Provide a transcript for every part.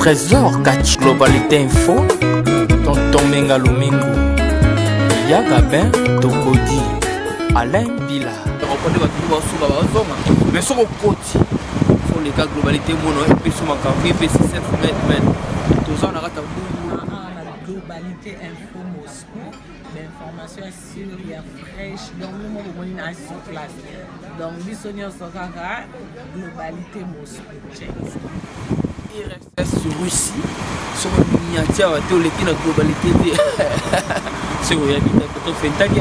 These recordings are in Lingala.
Trésor Catch Globalité Info, Tonton Menga Lumingo, Yaga Ben Tokodi, Alain Bila. Reconnaît va toujours sous la zone, mais sur le côté, pour les gars Globalité Mono, et puis sur ma café, et puis c'est 7 mètres. Tout ça, on a raté la Globalité Info Moscou, l'information sûre et fraîche, donc nous avons une sur place. Donc, Bissonion Sokaka, Globalité Moscou. RSS sur Russie, sur une miniature, tu as la globalité. C'est vrai, tu as fait un tas de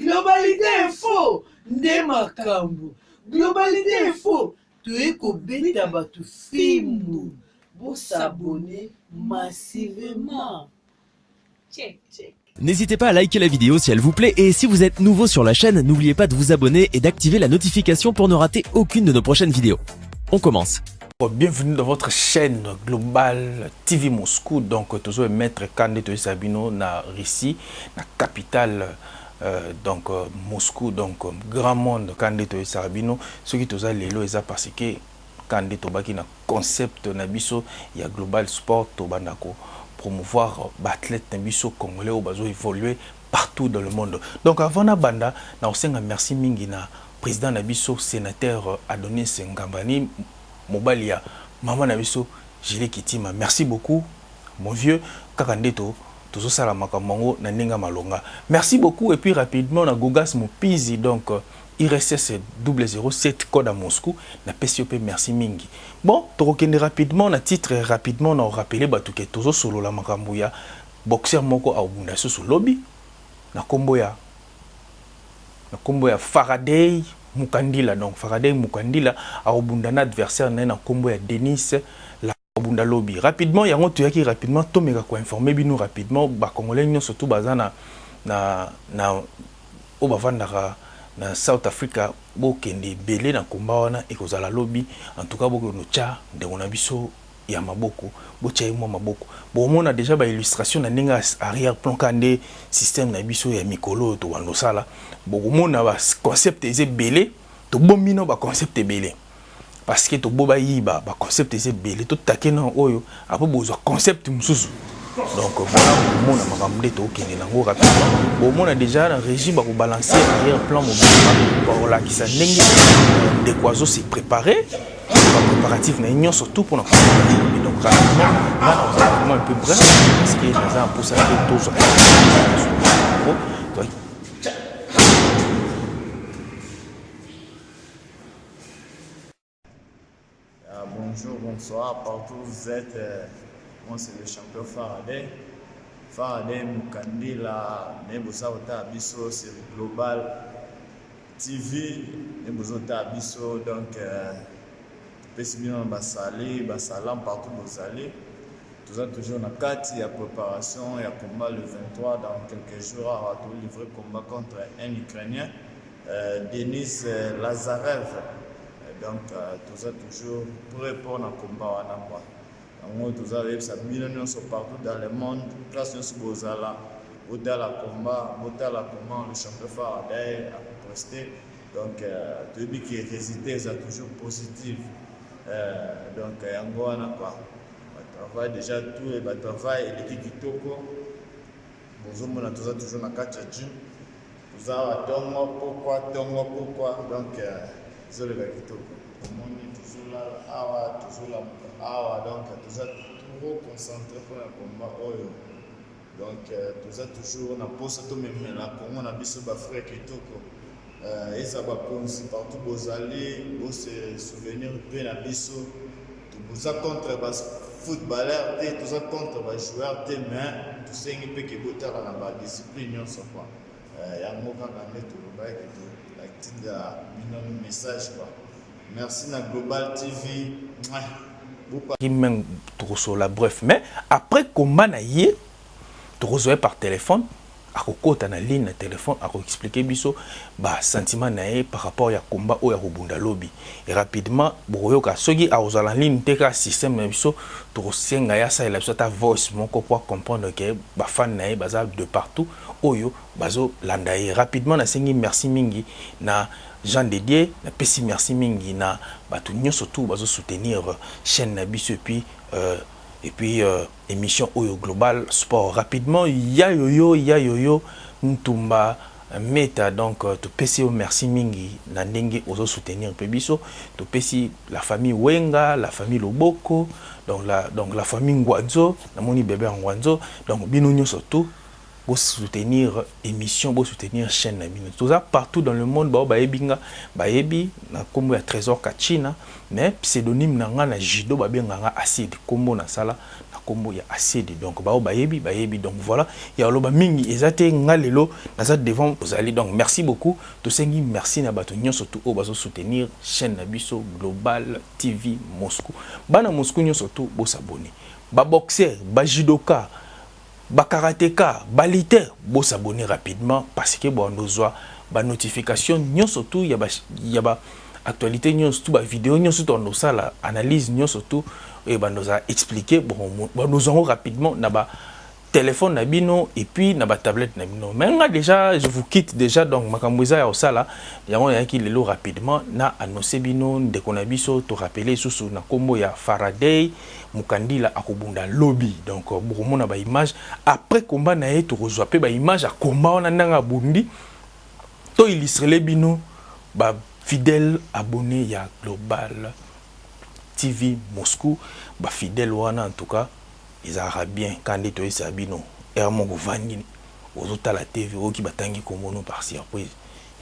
Globalité Info, Nemakambu. Globalité Info, tu es kobeta batu filmu. Pour s'abonner massivement. Check, check. N'hésitez pas à liker la vidéo si elle vous plaît et si vous êtes nouveau sur la chaîne, n'oubliez pas de vous abonner et d'activer la notification pour ne rater aucune de nos prochaines vidéos. On commence. Bienvenue dans votre chaîne Global TV Moscou. Donc, toujours maître Kandé Sabino na Russie, la capitale Moscou, donc grand monde Kandé Sabino. Ce qui tous lelo est parce que Kandé Tobaki na concept na biso ya Global Sport Tobandako. Promouvoir l'athlète Nabiso congolais au besoin évoluer partout dans le monde. Donc avant na banda na osenga merci mingi na président Nabiso sénateur Adonis Ngambani Mobalia maman Nabiso Gilles Kitima. Merci beaucoup mon vieux Kakandeto toujours sala makambo na ninga malonga. Merci beaucoup et puis rapidement na Gogas Mopizi donc IRSS 007 code à Moscou na PCOP merci mingi. Bon, torokende rapidement na titre rapidement na rappeler batuke tozo solo la makambo ya boxeur moko a obunda so lobby na kombo ya Faraday Mukandila. Donc Faraday Mukandila a obunda na adversaire na kombo ya Denis la obunda lobby. Rapidement yango tuyaki rapidement to meka ko informer bino rapidement ba congolais nyo surtout bazana na obavandaka na South Africa bokende belé na komba wana ekozala lobby en tout cas boko no cha ndeko na biso ya maboko bocha mo maboko bomona déjà ba illustration na ninga arrière plan kande système na biso ya mikolo to wando sala bokomona ba concept eze belé to bomino ba concept belé parce que to boba yiba ba concept eze belé to takena oyo apo bozo concept mususu. Donc, on a déjà un régime pour balancer un plan pour la qui s'est des oiseaux s'est préparé. Préparatif n'est surtout pour notre donc rapidement là on va vraiment un peu bref parce que nous avons poussé tous bonjour, bonsoir, partout vous êtes. Moi c'est le champion Faraday Mukandila, Nebosauta Abisso, c'est le Global TV, Nebosauta Abisso, donc Pessimino Bassalé, Bassalam, partout vous allez. Tout ça toujours dans 4, il y a préparation, il y a combat le 23, dans quelques jours, on va tout livrer combat contre un Ukrainien, Denis Lazarev. Donc tout ça toujours prêt pour un combat en Ambois. Nous avons partout dans le monde, grâce à ce que vous avez combat, le champion Faraday a posté. Donc, tout le qui est résulté, c'est toujours positif. Donc, il y a un travail déjà, tout le travail, il est kitoko. Vous avez toujours dans 4 jours. Vous avez pourquoi. Donc, c'est le kitoko. Toujours là, donc tout ça trop concentré pour le combat. Donc tout ça toujours on a posé tout même là comme on a vu ce frère qui et ça va penser partout vous allez vous se souvenir bien à biso tout ça contre les footballeurs tout ça contre les joueurs mais tout ça il peut que vous dans la discipline non ça quoi il y a un mot quand on est tout le bail que la petite message quoi. Merci na Global TV. Même la bref, mais après combat na yé, tu reçois par téléphone, à côté na ligne na téléphone, à expliquer biso bah sentiment na yé par rapport à combat ou à Rubunda lobby. Et rapidement, boyoka sogi a aux ligne teka système na biso, tu reçois ya ça et la ta voice mon pour comprendre que bah fan na yé bazal de partout, oyo bazo landaye rapidement na sengi merci mingi na Jean Dédié na pesi merci mingi na batu nyonso tout bazo soutenir chaîne na biso et puis émission Oyo Global Sport rapidement ya yoyo Ntumba Meta donc to pesi merci mingi na ndenge ozo soutenir pe biso to pesi la famille Wenga, la famille Loboko, donc la famille Ngwanzo, na moni bébé Ngwanzo, donc bino nyonso tout pour soutenir émission, pour soutenir chaîne na bino. Tout ça partout dans le monde ba ebinga ba ebi na kombo ya Trésor Kachina mais pseudonyme na nga na Jido ba benga nga Acide kombo na sala na kombo ya Acide donc ba ebi donc voilà ya loba mingi ezate nga lelo na za devant vous allez donc merci beaucoup to sengi merci na bato nyonso tout o bazo soutenir chaîne na biso Global TV Moscou bana Moscou nyonso tout bo s'abonner ba boxer ba judoka ba karatéka, ba lutteur, bo s'abonner rapidement parce que bon nous ba notification nyonso tout ya ba actualité nyonso tout ba vidéo nyonso tout on ça la analyse nyonso tout et ba nous a expliqué bon nous aurons rapidement na ba téléphone na bino et puis na ba tablette na bino mais déjà je vous quitte déjà donc makamboza ya osala yango ya ki lelo rapidement na annoncer bino de konabiso to rappeler sous na kombo ya Faraday Mukandila akobunda lobby donc bokomona ba image après combat na ye to rejoa pe ba image a combat on nanga bundi to illustrer bino ba fidèle abonné ya Global TV Moscou ba fidèle wana en tout cas ils aura bien quand ils te sabino et à mon gouvernement aux autres la TV au qui batangi komono par surprise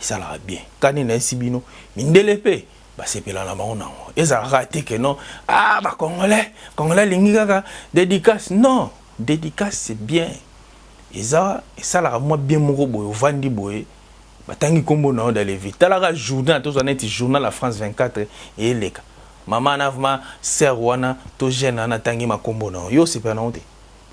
ça l'aura bien quand il est sibino mindelepe bah c'est pela na bango na ils a raté que non ah bah congolais lingi kaka dédicace non dédicace c'est bien et ça l'aura moi bien moko boy vandi boy batangi komono dans les vies talara journal tous on est journal la France 24 et les cas maman navma serwana to jeune na tangi makombo na yo c'est pas non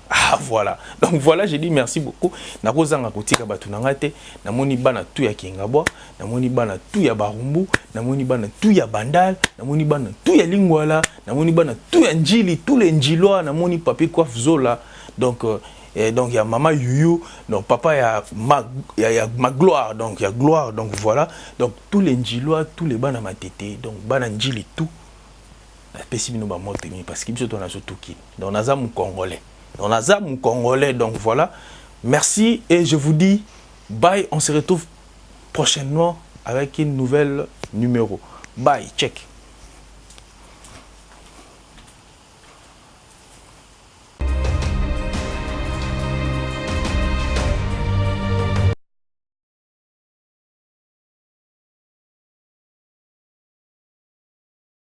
ah voilà donc voilà j'ai dit merci beaucoup na kozanga kotika batu na ngate na moni bana tout ya Kingabwa na moni bana tout ya Barumbu na moni bana tout ya Bandal na moni bana tout ya Lingwala na moni bana tout ya Njili tous les Njilois na moni papi Coiffe Zola donc donc il y a maman Yuyu donc papa il y a ma gloire donc il y a gloire donc voilà donc tous les Njilois tous les bana matete donc bana Njili tout parce qu'il on a surtout qui donc on a congolais donc on a congolais donc voilà merci et je vous dis bye on se retrouve prochainement avec une nouvelle numéro bye check.